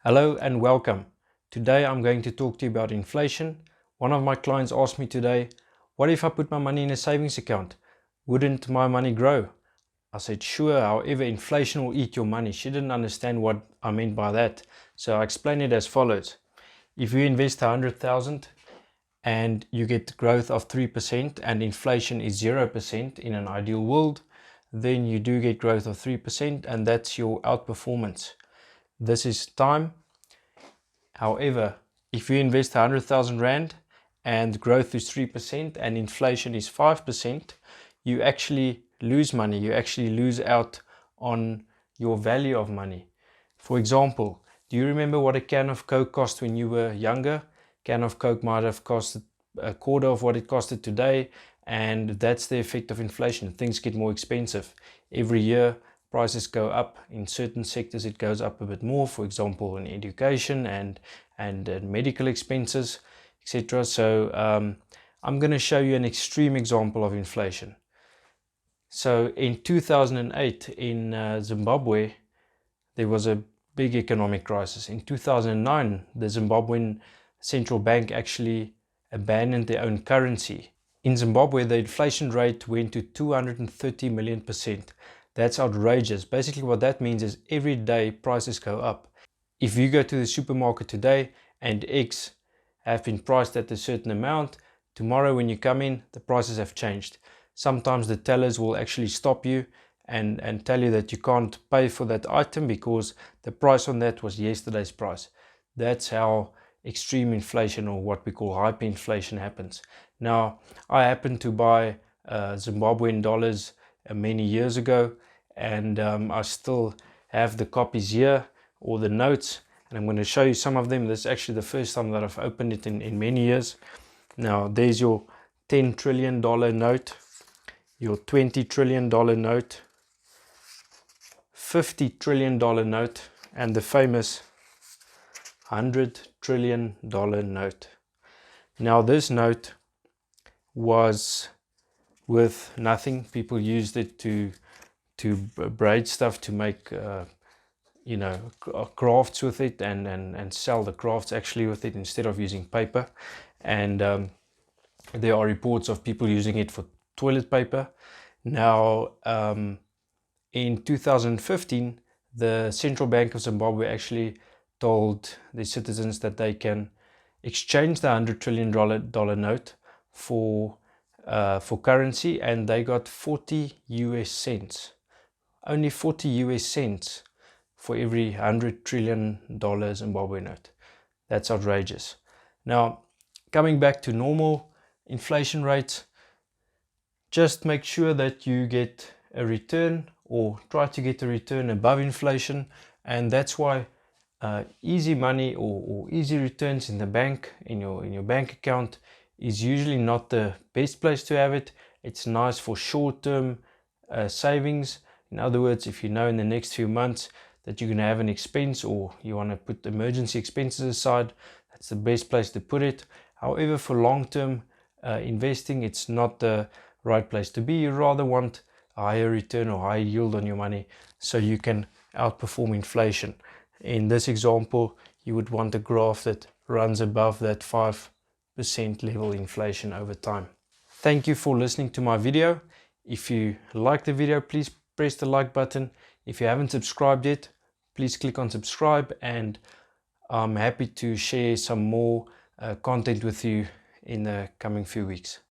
Hello and welcome. Today I'm going to talk to you about inflation. One of my clients asked me today, what if I put my money in a savings account? Wouldn't my money grow? I said, sure, however, inflation will eat your money. She didn't understand what I meant by that. So I explained it as follows. If you invest 100,000 and you get growth of 3% and inflation is 0% in an ideal world, then you do get growth of 3% and that's your outperformance. This is time. However, if you invest 100,000 Rand and growth is 3% and inflation is 5%, you actually lose money. You actually lose out on your value of money. For example, do you remember what a can of Coke cost when you were younger? A can of Coke might have costed a quarter of what it costed today, and that's the effect of inflation. Things get more expensive. Every year, prices go up. In certain sectors, it goes up a bit more, for example, in education and medical expenses, etc. So I'm going to show you an extreme example of inflation. So in 2008 in Zimbabwe, there was a big economic crisis. In 2009, the Zimbabwean central bank actually abandoned their own currency. In Zimbabwe, the inflation rate went to 230 million%. That's outrageous. Basically, what that means is every day prices go up. If you go to the supermarket today and eggs have been priced at a certain amount, tomorrow when you come in, the prices have changed. Sometimes the tellers will actually stop you and tell you that you can't pay for that item because the price on that was yesterday's price. That's how extreme inflation, or what we call hyperinflation, happens. Now, I happened to buy Zimbabwean dollars many years ago, and I still have the copies here, or the notes, and I'm going to show you some of them. This is actually the first time that I've opened it in many years. Now, there's your $10 trillion note, your $20 trillion note, $50 trillion note, and the famous $100 trillion note. Now, this note was worth nothing. People used it to braid stuff, to make crafts with it, and sell the crafts actually with it instead of using paper. And there are reports of people using it for toilet paper. Now, in 2015, the Central Bank of Zimbabwe actually told the citizens that they can exchange the $100 trillion note for currency, and they got 40 US cents. Only 40 US cents for every $100 trillion Zimbabwe note. That's outrageous. Now, coming back to normal inflation rates, just make sure that you get a return, or try to get a return above inflation. And that's why easy money or easy returns in the bank, in your bank account, is usually not the best place to have it. It's nice for short-term savings. In other words, if you know in the next few months that you're going to have an expense, or you want to put emergency expenses aside, that's the best place to put it. However, for long-term investing, it's not the right place to be. You rather want a higher return or higher yield on your money so you can outperform inflation. In this example, you would want a graph that runs above that 5% level inflation over time. Thank you for listening to my video. If you like the video, please press the like button. If you haven't subscribed yet, please click on subscribe, and I'm happy to share some more content with you in the coming few weeks.